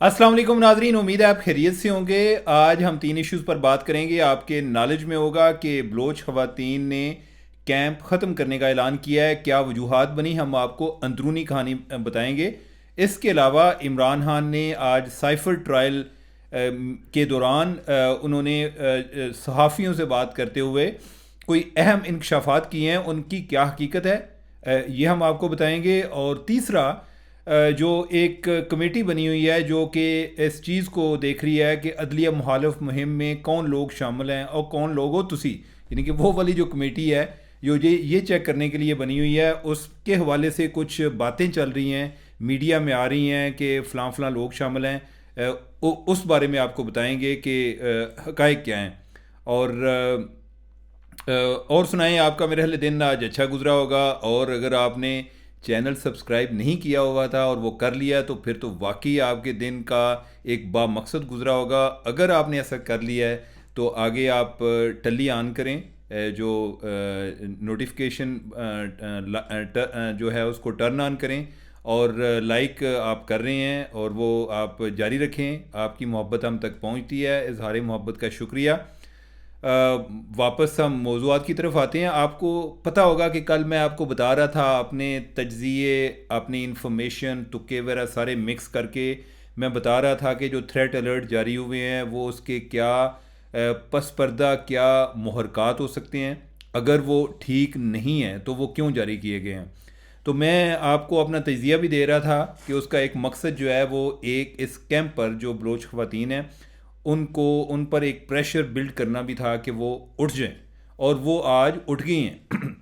अस्सलाम वालेकुम नाजरीन, उम्मीद है आप खैरियत से होंगे। आज हम तीन इश्यूज़ पर बात करेंगे। आपके नॉलेज में होगा कि बलोच ख़वातीन ने कैंप ख़त्म करने का ऐलान किया है। क्या वजूहात बनी, हम आपको अंदरूनी कहानी बताएंगे। इसके अलावा इमरान खान ने आज साइफर ट्रायल के दौरान उन्होंने सहाफ़ियों से बात करते हुए कोई अहम इंकशाफात किए हैं। उनकी क्या हकीकत है, ये हम आपको बताएंगे। और तीसरा, जो एक कमेटी बनी हुई है जो कि इस चीज़ को देख रही है कि अदलिया मुखालिफ मुहिम में कौन लोग शामिल हैं और कौन लोग हो तुसी, यानी कि वो वाली जो कमेटी है जो ये चेक करने के लिए बनी हुई है, उसके हवाले से कुछ बातें चल रही हैं, मीडिया में आ रही हैं कि फ़लाँ फ़लाँ लोग शामिल हैं। उस बारे में आपको बताएंगे कि हक़ाइक़ क्या हैं। और सुनाएं, आपका मेरे ख्याल दिन आज अच्छा गुजरा होगा। और अगर आपने चैनल सब्सक्राइब नहीं किया हुआ था और वो कर लिया तो फिर तो वाकई आपके दिन का एक बामकसद गुजरा होगा। अगर आपने ऐसा कर लिया है तो आगे आप टल्ली ऑन करें, जो नोटिफिकेशन जो है उसको टर्न ऑन करें। और लाइक आप कर रहे हैं और वो आप जारी रखें। आपकी मोहब्बत हम तक पहुंचती है, इजहार मोहब्बत का शुक्रिया। वापस हम मौज़ूआत की तरफ आते हैं। आपको पता होगा कि कल मैं आपको बता रहा था, अपने तज्ज़िये, अपनी इंफॉर्मेशन, तुक्के वगैरह सारे मिक्स करके मैं बता रहा था कि जो थ्रेट अलर्ट जारी हुए हैं वो उसके क्या पस पर्दा क्या मुहरक़ात हो सकते हैं। अगर वो ठीक नहीं है तो वो क्यों जारी किए गए हैं। तो मैं आपको अपना तजिया भी दे रहा था कि उसका एक मकसद जो है वो एक इस कैंप पर जो बलोच ख़वातीन हैं उनको उन पर एक प्रेशर बिल्ड करना भी था कि वो उठ जाएं। और वो आज उठ गई हैं।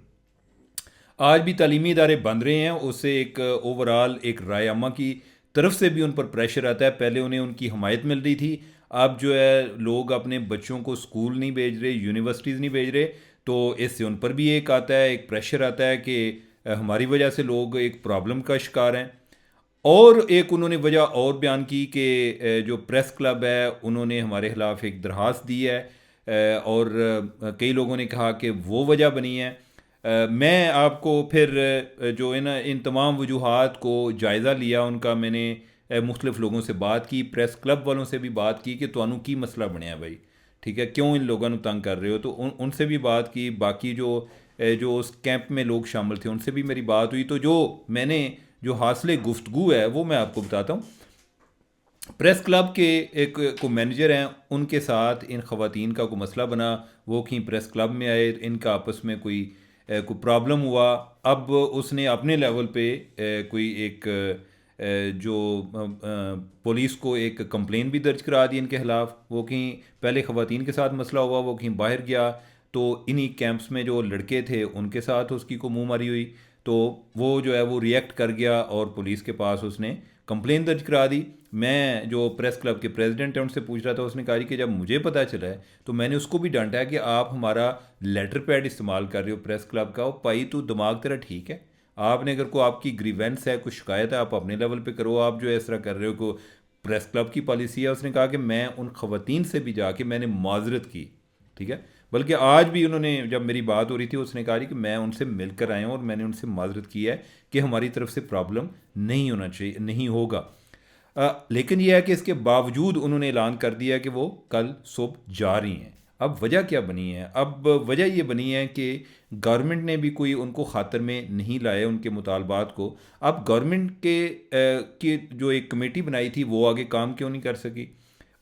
आज भी तालीमी इदारे बन रहे हैं, उससे एक ओवरऑल एक राय अम्मा की तरफ से भी उन पर प्रेशर आता है। पहले उन्हें उनकी हमायत मिल रही थी, अब जो है लोग अपने बच्चों को स्कूल नहीं भेज रहे, यूनिवर्सिटीज़ नहीं भेज रहे, तो इससे उन पर भी एक आता है, एक प्रेशर आता है कि हमारी वजह से लोग एक प्रॉब्लम का शिकार हैं। और एक उन्होंने वजह और बयान की कि जो प्रेस क्लब है उन्होंने हमारे खिलाफ एक दरख्वास्त दी है। और कई लोगों ने कहा कि वो वजह बनी है। मैं आपको फिर जो है ना इन तमाम वजूहात को जायज़ा लिया उनका। मैंने मुख्तलिफ़ लोगों से बात की, प्रेस क्लब वालों से भी बात की कि तुहानू की मसला बनया भाई, ठीक है, क्यों इन लोगों को तंग कर रहे हो। तो उनसे भी बात की। बाकी जो उस कैंप में लोग शामिल थे उनसे भी मेरी बात हुई। तो जो मैंने जो हासिल गुफ्तगू है वो मैं आपको बताता हूँ। प्रेस क्लब के एक को मैनेजर हैं, उनके साथ इन ख़वातीन का कोई मसला बना। वो कहीं प्रेस क्लब में आए, इनका आपस में कोई प्रॉब्लम हुआ। अब उसने अपने लेवल पे कोई एक जो पुलिस को एक कंप्लेन भी दर्ज करा दी इनके ख़िलाफ़। वो कहीं पहले ख़वातीन के साथ मसला हुआ, वो कहीं बाहर गया, तो इन्हीं कैंप्स में जो लड़के थे उनके साथ उसकी को मुँह मारी हुई। तो वो जो है वो रिएक्ट कर गया और पुलिस के पास उसने कंप्लेन दर्ज करा दी। मैं जो प्रेस क्लब के प्रेसिडेंट हैं उनसे पूछ रहा था, उसने कहा कि जब मुझे पता चला है तो मैंने उसको भी डांटा है कि आप हमारा लेटर पैड इस्तेमाल कर रहे हो प्रेस क्लब का। भाई तू दिमाग तेरा ठीक है? आपने अगर को आपकी ग्रीवेंस है, कुछ शिकायत है, आप अपने लेवल पे करो। आप जो है इस तरह कर रहे हो को प्रेस क्लब की पॉलिसी है। उसने कहा कि मैं उन ख़वातीन से भी जाके मैंने माजरत की, ठीक है। बल्कि आज भी उन्होंने, जब मेरी बात हो रही थी, उसने कहा कि मैं उनसे मिलकर आया हूँ और मैंने उनसे माजरत की है कि हमारी तरफ से प्रॉब्लम नहीं होना चाहिए, नहीं होगा। लेकिन यह है कि इसके बावजूद उन्होंने ऐलान कर दिया कि वो कल सुबह जा रही हैं। अब वजह क्या बनी है? अब वजह ये बनी है कि गवर्नमेंट ने भी कोई उनको खातर में नहीं लाया उनके मुतालबात को। अब गवर्नमेंट की जो एक कमेटी बनाई थी वो आगे काम क्यों नहीं कर सकी।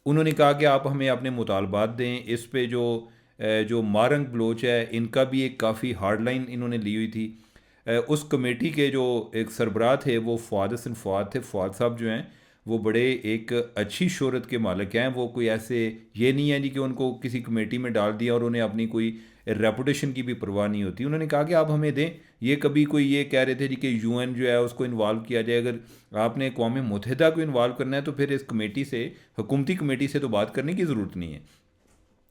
उन्होंने कहा कि आप हमें अपने मुतालबात दें। इस पे जो मारंग बलोच है इनका भी एक काफ़ी हार्ड लाइन इन्होंने ली हुई थी। उस कमेटी के जो एक सरबराह थे वो फ़वाद हसन फ़वाद थे। फ़वाद साहब जो हैं वो बड़े एक अच्छी शोहरत के मालिक हैं। वो कोई ऐसे ये नहीं है जी कि उनको किसी कमेटी में डाल दिया और उन्हें अपनी कोई रेपुटेशन की भी परवाह नहीं होती। उन्होंने कहा कि आप हमें दें। ये कभी कोई ये कह रहे थे जी कि यूएन जो है उसको इन्वॉल्व किया जाए। अगर आपने अक़वाम मुत्तहिदा को इन्वॉल्व करना है तो फिर इस कमेटी से, हुकूमती कमेटी से तो बात करने की ज़रूरत नहीं है।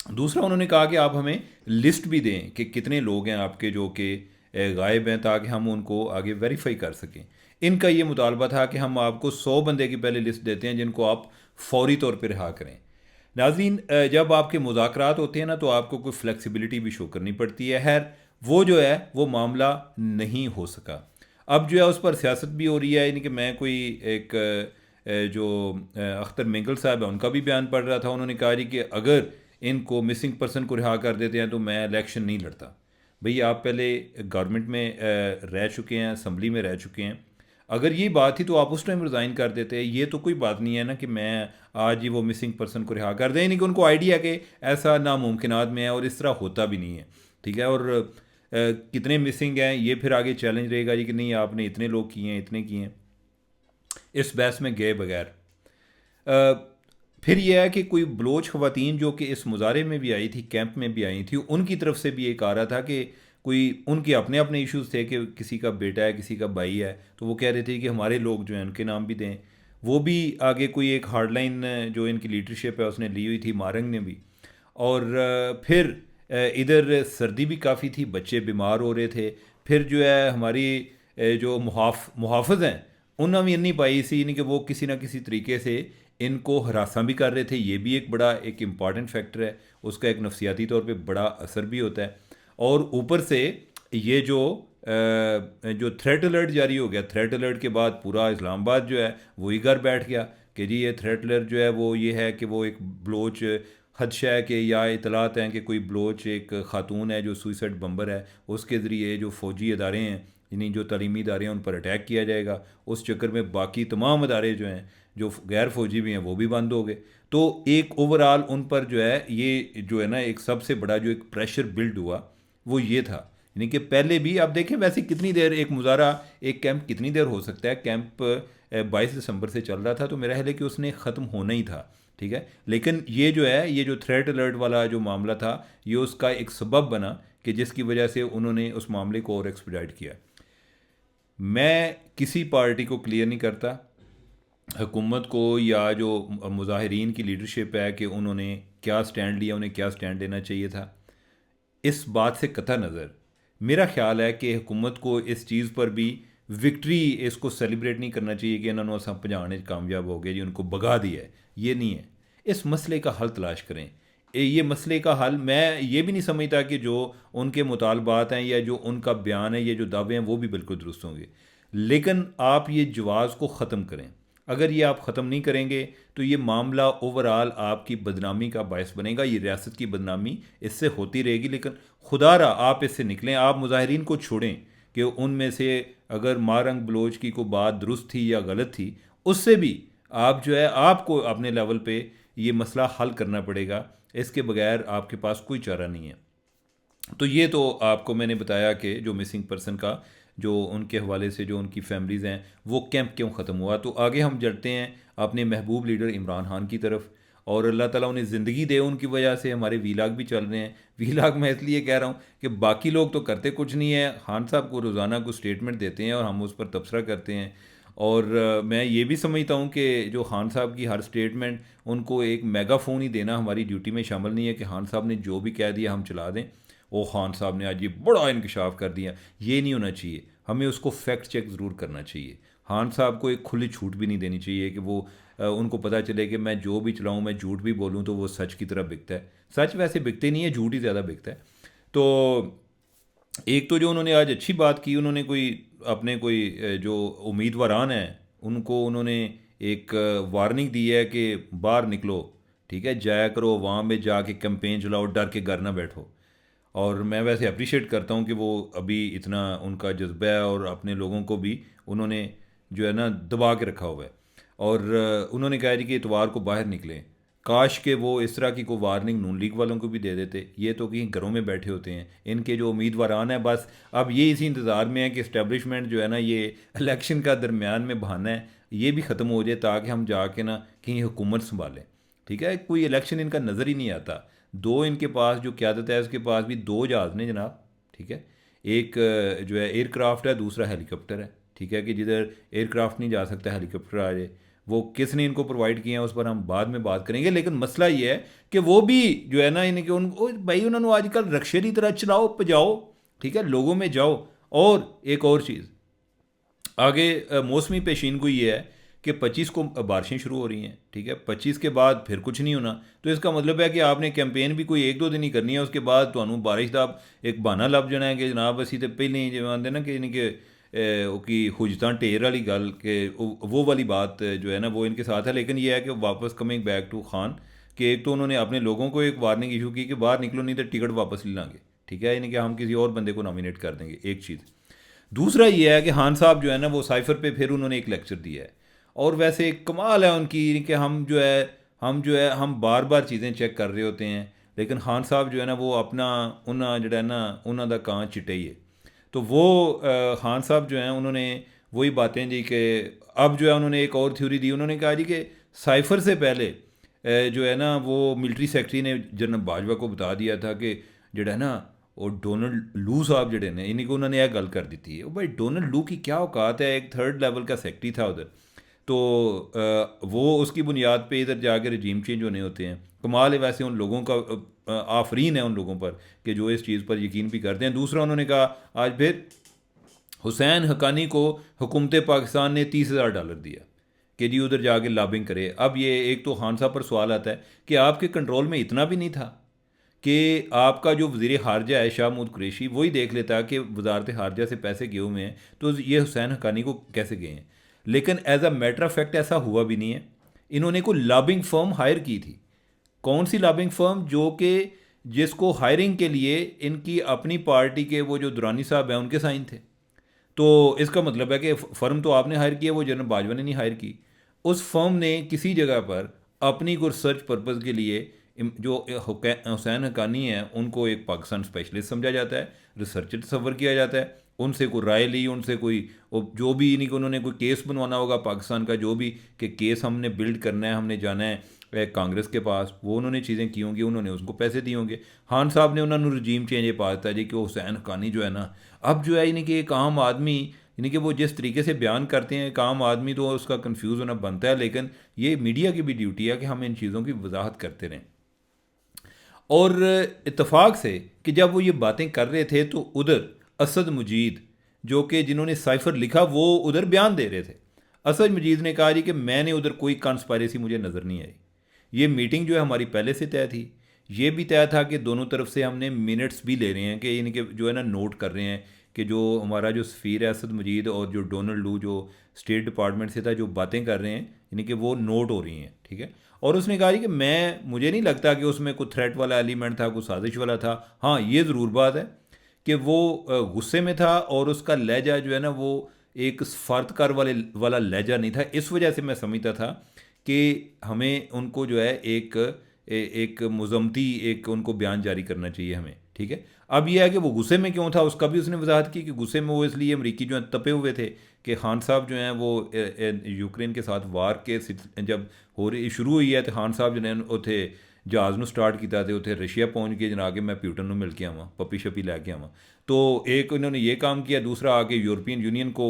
दूसरा, उन्होंने कहा कि आप हमें लिस्ट भी दें कि कितने लोग हैं आपके जो कि गायब हैं, ताकि हम उनको आगे वेरीफाई कर सकें। इनका ये मुतालबा था कि हम आपको 100 बंदे की पहले लिस्ट देते हैं जिनको आप फौरी तौर पर रिहा करें। नाज़रीन, जब आपके मुज़ाकरात होते हैं ना तो आपको कोई फ्लेक्सिबिलिटी भी शो करनी पड़ती है। खैर, वो जो है वो मामला नहीं हो सका। अब जो है उस पर सियासत भी हो रही है, यानी कि मैं कोई एक जो अख्तर मिंगल साहब है उनका भी बयान पढ़ रहा था। उन्होंने कहा जी कि अगर इनको मिसिंग पर्सन को रिहा कर देते हैं तो मैं इलेक्शन नहीं लड़ता। भैया आप पहले गवर्नमेंट में रह चुके हैं, असम्बली में रह चुके हैं। अगर ये बात थी तो आप उस टाइम रिज़ाइन कर देते। ये तो कोई बात नहीं है ना कि मैं आज ही वो मिसिंग पर्सन को रिहा कर दें, यानी कि उनको आइडिया कि ऐसा नामुमकिनात में है और इस तरह होता भी नहीं है, ठीक है। और कितने मिसिंग हैं ये फिर आगे चैलेंज रहेगा जी कि नहीं आपने इतने लोग किए हैं, इतने किए हैं। इस बहस में गए बगैर फिर यह है कि कोई बलोच ख़वातीन जो कि इस मुजाहरे में भी आई थी, कैंप में भी आई थी, उनकी तरफ से भी एक आ रहा था कि कोई उनके अपने अपने इश्यूज़ थे कि किसी का बेटा है, किसी का भाई है, तो वो कह रहे थे कि हमारे लोग जो हैं उनके नाम भी दें। वो भी आगे कोई एक हार्डलाइन जो इनकी लीडरशिप है उसने ली हुई थी, मारंग ने भी। और फिर इधर सर्दी भी काफ़ी थी, बच्चे बीमार हो रहे थे। फिर जो है हमारी जो मुहाफ़िज़ हैं उन्होंने भी नहीं पाई सी, यानी कि वो किसी ना किसी तरीके से इनको हरासा भी कर रहे थे। ये भी एक बड़ा एक इम्पॉर्टेंट फैक्टर है, उसका एक नफसियाती तौर पे बड़ा असर भी होता है। और ऊपर से ये जो थ्रेट अलर्ट जारी हो गया, थ्रेट अलर्ट के बाद पूरा इस्लामाबाद जो है वही घर बैठ गया कि जी ये थ्रेट अलर्ट जो है वो ये है कि वो एक बलोच खदशा है कि या इतलात हैं कि कोई बलोच एक ख़ातून है जो सुइसाइड बम्बर है, उसके ज़रिए जो फ़ौजी अदारे हैं यानी जो तालीमी इदारे हैं उन पर अटैक किया जाएगा। उस चक्कर में बाकी तमाम अदारे जो हैं जो गैर फ़ौजी भी हैं वो भी बंद हो गए। तो एक ओवरऑल उन पर जो है ये जो है ना एक सबसे बड़ा जो एक प्रेशर बिल्ड हुआ वो ये था। यानी कि पहले भी आप देखें वैसे कितनी देर एक मुजाहरा, एक कैंप कितनी देर हो सकता है। कैंप 22 दिसंबर से चल रहा था, तो मेरा ख्याल है कि उसने ख़त्म होना ही था, ठीक है। लेकिन ये जो है ये जो थ्रेट अलर्ट वाला जो मामला था ये उसका एक सबब बना कि जिसकी वजह से उन्होंने उस मामले को और एक्सपीडाइट किया। मैं किसी पार्टी को क्लियर नहीं करता, हुकूमत को या जो मुजाहिरीन की लीडरशिप है कि उन्होंने क्या स्टैंड लिया, उन्हें क्या स्टैंड लेना चाहिए था। इस बात से कतई नज़र मेरा ख्याल है कि हुकूमत को इस चीज़ पर भी विक्ट्री इसको सेलिब्रेट नहीं करना चाहिए कि इन्होंने असा भजाने कामयाब हो गए जी, उनको भगा दिया है। ये नहीं है। इस मसले का हल तलाश करें। ये मसले का हल मैं ये भी नहीं समझता कि जो उनके मुतालबात हैं या जो उनका बयान है, ये जो दावे हैं वो भी बिल्कुल दुरुस्त होंगे, लेकिन आप ये जवाज़ को ख़त्म करें। अगर ये आप ख़त्म नहीं करेंगे तो ये मामला ओवरऑल आपकी बदनामी का बायस बनेगा। ये रियासत की बदनामी इससे होती रहेगी, लेकिन खुदारा आप इससे निकलें। आप मुजाहिरीन को छोड़ें कि उनमें से अगर मारंग बलोच की कोई बात दुरुस्त थी या गलत थी, उससे भी आप जो है आपको अपने लेवल पे ये मसला हल करना पड़ेगा। इसके बगैर आपके पास कोई चारा नहीं है। तो ये तो आपको मैंने बताया कि जो मिसिंग पर्सन का जो उनके हवाले से जो उनकी फैमिलीज़ हैं वो कैंप क्यों ख़त्म हुआ। तो आगे हम चलते हैं अपने महबूब लीडर इमरान खान की तरफ। और अल्लाह ताला उन्हें ज़िंदगी दे, उनकी वजह से हमारे वीलाग भी चल रहे हैं। वीलाग मैं इसलिए कह रहा हूँ कि बाकी लोग तो करते कुछ नहीं है, खान साहब को रोज़ाना कुछ स्टेटमेंट देते हैं और हम उस पर तबसरा करते हैं। और मैं ये भी समझता हूँ कि जो खान साहब की हर स्टेटमेंट उनको एक मेगाफोन ही देना हमारी ड्यूटी में शामिल नहीं है कि खान साहब ने जो भी कह दिया हम चला दें। ओ खान साहब ने आज ये बड़ा इंकशाफ कर दिया, ये नहीं होना चाहिए। हमें उसको फैक्ट चेक ज़रूर करना चाहिए। खान साहब को एक खुली छूट भी नहीं देनी चाहिए कि वो उनको पता चले कि मैं जो भी चलाऊँ, मैं झूठ भी बोलूँ तो वो सच की तरह बिकता है। सच वैसे बिकते नहीं है, झूठ ही ज़्यादा बिकता है। तो एक तो जो उन्होंने आज अच्छी बात की, उन्होंने कोई अपने कोई जो उम्मीदवारान हैं उनको उन्होंने एक वार्निंग दी है कि बाहर निकलो, ठीक है, जाया करो वहाँ में जाके कैंपेन चलाओ, डर के घर ना बैठो। और मैं वैसे अप्रिशिएट करता हूँ कि वो अभी इतना उनका जज्बा है और अपने लोगों को भी उन्होंने जो है ना दबा के रखा हुआ है। और उन्होंने कहा जी कि इतवार को बाहर निकलें। काश के वो इस तरह की कोई वार्निंग नून लीग वालों को भी दे देते। ये तो कहीं घरों में बैठे होते हैं, इनके जो उम्मीदवारान हैं बस अब ये इसी इंतज़ार में है कि इस्टेब्लिशमेंट जो है ना ये इलेक्शन का दरमियान में बहाना है, ये भी ख़त्म हो जाए ताकि हम जाके ना कहीं हुकूमत संभालें, ठीक है। कोई इलेक्शन इनका नज़र ही नहीं आता। दो इनके पास जो क़यादत है उसके पास भी दो जहाज़ ने जनाब, ठीक है। एक जो है एयरक्राफ्ट है, दूसरा हेलीकॉप्टर है, ठीक है, कि जिधर एयरक्राफ्ट नहीं जा सकता हेलीकॉप्टर आ जाए। वो किसने इनको प्रोवाइड किए हैं उस पर हम बाद में बात करेंगे, लेकिन मसला ये है कि वो भी जो है ना इनके उनको भाई उन्होंने आजकल रक्शे की तरह चलाओ पजाओ, ठीक है, लोगों में जाओ। और एक और चीज़ आगे मौसमी पेशीन को ये है कि 25 को बारिशें शुरू हो रही हैं, ठीक है, 25 के बाद फिर कुछ नहीं होना। तो इसका मतलब है कि आपने कैंपेन भी कोई एक दो दिन ही करनी है, उसके बाद तो बारिश का एक बहाना लभ जाना है कि जनाब असी तो पहले ही जो आते ना कि कि हुजतां ढेर वाली गल के वो वाली बात जो है ना वो इनके साथ है। लेकिन ये है कि वापस कमिंग बैक टू खान, कि एक तो उन्होंने अपने लोगों को एक वार्निंग इशू की कि बाहर निकलो नहीं तो टिकट वापस ले लेंगे, ठीक है, यानी कि हम किसी और बंदे को नॉमिनेट कर देंगे, एक चीज़। दूसरा ये है कि खान साहब जो है ना वो साइफर पे फिर उन्होंने एक लेक्चर दिया है, और वैसे कमाल है उनकी कि हम बार बार चीज़ें चेक कर रहे होते हैं, लेकिन खान साहब जो है ना वो अपना उन्ना जो है ना उन्हों का कां चिट्टा ही है। तो वो खान साहब जो हैं उन्होंने वही बातें जी कि अब जो है उन्होंने एक और थ्योरी दी। उन्होंने कहा जी कि साइफर से पहले जो है ना वो मिलिट्री सेक्रेटरी ने जनरल बाजवा को बता दिया था कि जोड़ा है ना वो डोनाल्ड लू साहब जड़े ने इन्हीं को उन्होंने यह गल कर दी है। भाई डोनाल्ड लू की क्या औकात है, एक थर्ड लेवल का सेक्रेटरी था उधर, तो वो उसकी बुनियाद पे इधर जाके रजीम चेंज होने होते हैं। कमाल है वैसे उन लोगों का, आफरीन है उन लोगों पर कि जो इस चीज़ पर यकीन भी करते हैं। दूसरा उन्होंने कहा आज फिर हुसैन हक्कानी को हुकूमत पाकिस्तान ने $30,000 दिया कि जी उधर जाके लॉबिंग करे। अब ये एक तो खान साहब पर सवाल आता है कि आपके कंट्रोल में इतना भी नहीं था कि आपका जो वज़ीर खारजा है शाह महमूद कुरैशी वही देख लेता कि वजारत खारजा से पैसे गए हुए हैं तो ये हुसैन हक्कानी को कैसे गए हैं। लेकिन as a matter of fact ऐसा हुआ भी नहीं है। इन्होंने कोई लॉबिंग फर्म हायर की थी। कौन सी लॉबिंग फर्म? जो कि जिसको हायरिंग के लिए इनकी अपनी पार्टी के वो जो दुरानी साहब हैं उनके साइन थे। तो इसका मतलब है कि फर्म तो आपने हायर किया, वो जनरल बाजवा ने नहीं हायर की। उस फर्म ने किसी जगह पर अपनी कोई रिसर्च पर्पज़ के लिए जो हुसैन हक्कानी है उनको एक पाकिस्तान स्पेशलिस्ट समझा जाता है, रिसर्चर तस्वर किया जाता है, उनसे कोई राय ली, उनसे कोई जो भी इन्हीं को उन्होंने कोई केस बनवाना होगा पाकिस्तान का, जो भी कि केस हमने बिल्ड करना है, हमने जाना है कांग्रेस के पास, वो उन्होंने चीज़ें की होंगी, उन्होंने उसको पैसे दिए होंगे। खान साहब ने उन्होंने रजीम चेंज पा दिता जी कि हुसैन हक्कानी जो है ना अब जो है यानी कि एक आम आदमी, यानी कि वो जिस तरीके से बयान करते हैं एक आम आदमी तो उसका कंफ्यूज होना बनता है। लेकिन ये मीडिया की भी ड्यूटी है कि हम इन चीज़ों की वजाहत करते रहें। और इत्तेफाक से कि जब वो ये बातें कर रहे थे तो उधर असद मजीद जो कि जिन्होंने साइफर लिखा वो उधर बयान दे रहे थे। असद मजीद ने कहा जी कि मैंने उधर कोई कॉन्स्पायरेसी मुझे नज़र नहीं आई। ये मीटिंग जो है हमारी पहले से तय थी। ये भी तय था कि दोनों तरफ से हमने मिनट्स भी ले रहे हैं कि इनके जो है ना नोट कर रहे हैं कि जो हमारा जो सफ़ीर है असद मजीद और जो डोनाल्ड लू जो स्टेट डिपार्टमेंट से था जो बातें कर रहे हैं यानी कि वो नोट हो रही हैं, ठीक है। और उसने कहा जी कि मुझे नहीं लगता कि उसमें कोई थ्रेट वाला एलिमेंट था, कोई साजिश वाला था। हाँ ये ज़रूर बात है कि वो गुस्से में था और उसका लहजा जो है ना वो एक सफारतकार वाला लहजा नहीं था। इस वजह से मैं समझता था कि हमें उनको जो है एक मुज़म्मती एक उनको बयान जारी करना चाहिए हमें, ठीक है। अब यह है कि वो गुस्से में क्यों था उसका भी उसने वजाहत की कि गुस्से में वो इसलिए अमरीकी जो है तपे हुए थे कि खान साहब जो हैं वो यूक्रेन के साथ वार के जब हो रही शुरू हुई है तो खान साहब जो ने उथे जहाज़ ਨੂੰ ਸਟਾਰਟ ਕੀਤਾ ਤੇ ਉੱਥੇ रशिया पहुंच के जना के मैं प्यूटन ਨੂੰ मिल के आवा, पप्पी शप्पी लैके आवा। तो एक इन्होंने ये काम किया, दूसरा आके यूरोपियन यूनियन को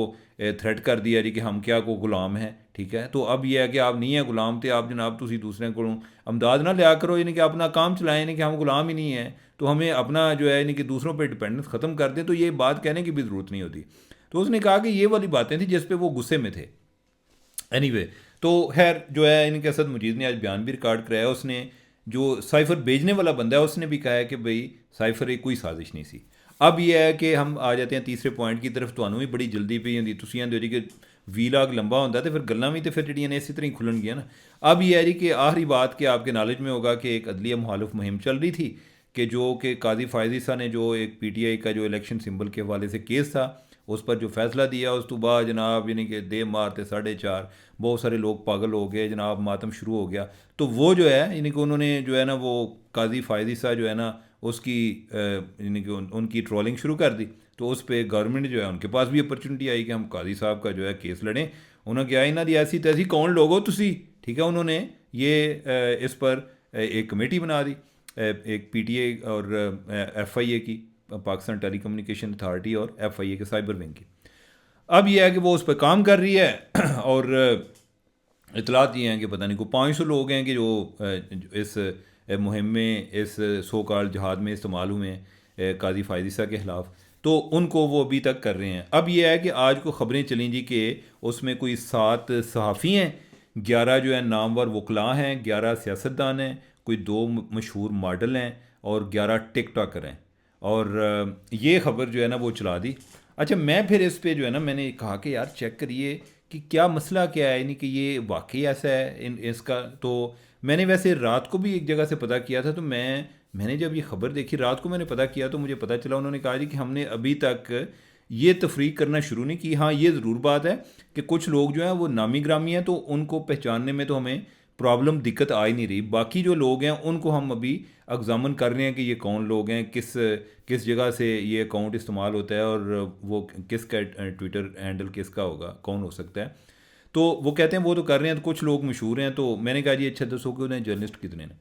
थ्रेट कर दिया जी कि हम क्या को गुलाम हैं, ठीक है। तो अब यह है कि आप नहीं है गुलाम तो आप जनाब तुम दूसरे को अमदाद ना लिया करो, यानी कि अपना काम चलाएं, यानी कि हम गुलाम ही नहीं हैं तो हमें अपना जो है यानी कि दूसरों पर डिपेंडेंस ख़त्म कर दें। तो ये बात कहने की भी ज़रूरत नहीं होती। तो उसने कहा कि ये वाली बातें थी जिस पे वो गुस्से में थे। एनीवे तो खैर जो है इनके असद मजीद ने आज बयान भी रिकॉर्ड कराया। उसने जो साइफर भेजने वाला बंदा है उसने भी कहा है कि भाई साइफर एक कोई साजिश नहीं सी। अब यह है कि हम आ जाते हैं तीसरे पॉइंट की तरफ। तो भी बड़ी जल्दी पई होंगी, तुसीं आंदे हो जी कि वीलाग लंबा होता तो फिर गल्लां भी तो फिर जड़ियां ने इसी तरह ही खुलन गया ना। अब यह है जी कि आखिरी बात कि आपके नॉलेज में होगा कि एक अदलिया मुखालिफ मुहिम चल रही थी कि जो कि काजी फायजीसा ने जो एक PTI का जो इलेक्शन सिंबल के हवाले से केस था उस पर जो फैसला दिया उस तो बाद जनाब यानी कि दे मारते 4:30 बहुत सारे लोग पागल हो गए जनाब, मातम शुरू हो गया। तो वो जो है यानी कि उन्होंने जो है ना वो काजी फायजीसा जो है ना उसकी यानी कि उनकी ट्रोलिंग शुरू कर दी। तो उस पर गवर्नमेंट जो है उनके पास भी अपॉर्चुनिटी आई कि हम काजी साहब का जो है केस लड़ें। उन्होंने क्या इन्हों की ऐसी तैसी कौन लोग हो तुसी, ठीक है। उन्होंने ये इस पर एक कमेटी बना दी, एक PTI और FIA की, पाकिस्तान टेली कम्युनिकेशन अथॉरिटी, और FIA के साइबर विंग की। अब यह है कि वो उस पर काम कर रही है और इतलात ये हैं कि पता नहीं को 500 लोग हैं कि जो इस मुहिम में इस सो कॉल्ड जहाद में इस्तेमाल हुए हैं काजी फायजीसा के ख़िलाफ़। तो उनको वो अभी तक कर रहे हैं। अब यह है कि आज को ख़बरें चली जी कि उसमें कोई 7 सहाफ़ी हैं, 11 जो है नामवर वकला हैं, 11 सियासतदान हैं, कोई 2 मशहूर मॉडल हैं और 11 टिकटॉकर हैं। और ये ख़बर जो है ना वो चला दी। अच्छा, मैं फिर इस पे जो है ना, मैंने कहा कि यार चेक करिए कि क्या मसला क्या है, यानी कि ये वाकई ऐसा है इन इसका। तो मैंने वैसे रात को भी एक जगह से पता किया था, तो मैंने जब ये खबर देखी रात को मैंने पता किया, तो मुझे पता चला उन्होंने कहा जी कि हमने अभी तक ये तफरीक करना शुरू नहीं की। हाँ, ये ज़रूर बात है कि कुछ लोग जो हैं वो नामी ग्रामी हैं, तो उनको पहचानने में तो हमें प्रॉब्लम दिक्कत आ ही नहीं रही। बाकी जो लोग हैं उनको हम अभी एग्जामन कर रहे हैं कि ये कौन लोग हैं, किस किस जगह से ये अकाउंट इस्तेमाल होता है, और वो किसका ट्विटर हैंडल किसका होगा, कौन हो सकता है। तो वो कहते हैं वो तो कर रहे हैं, तो कुछ लोग मशहूर हैं। तो मैंने कहा जी अच्छा दसो कि उन्हें जर्नलिस्ट कितने ने।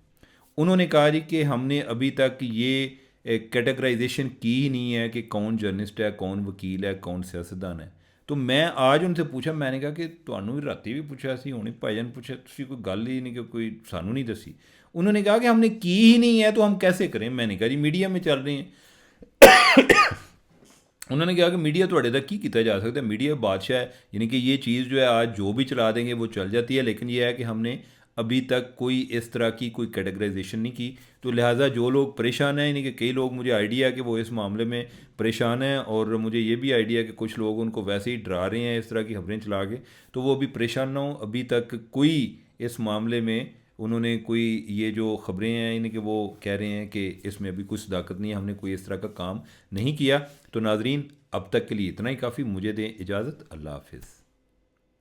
उन्होंने कहा जी कि हमने अभी तक ये कैटेगराइजेशन की ही नहीं है कि कौन जर्नलिस्ट है, कौन वकील है, कौन सियासतदान है। तो मैं आज उनसे पूछा, मैंने कहा कि ਤੁਹਾਨੂੰ भी राती भी पूछा सी, हुणे भाईजान पूछा, तुसी कोई गल ही नहीं कि कोई सानू नहीं दसी। उन्होंने कहा कि हमने की ही नहीं है तो हम कैसे करें। मैंने कहा जी मीडिया में चल रहे हैं। उन्होंने कहा कि मीडिया ਤੁਹਾਡੇ तक की किया जा सकता है, मीडिया बादशाह है, यानी कि ये चीज़ जो है आज जो भी चला देंगे वो चल जाती है। लेकिन ये है कि हमने अभी तक कोई इस तरह की कोई कैटेगराइजेशन नहीं की। तो लिहाजा जो लोग परेशान हैं, यानी कि कई लोग, मुझे आइडिया है कि वो इस मामले में परेशान हैं, और मुझे ये भी आइडिया है कि कुछ लोग उनको वैसे ही डरा रहे हैं इस तरह की खबरें चला के, तो वो अभी परेशान ना हो। अभी तक कोई इस मामले में उन्होंने कोई ये जो ख़बरें हैं, यानी कि वो कह रहे हैं कि इसमें अभी कोई सदाकत नहीं है, हमने कोई इस तरह का काम नहीं किया। तो नाजरीन, अब तक के लिए इतना ही काफ़ी। मुझे दें इजाज़त। अल्लाह हाफिज़।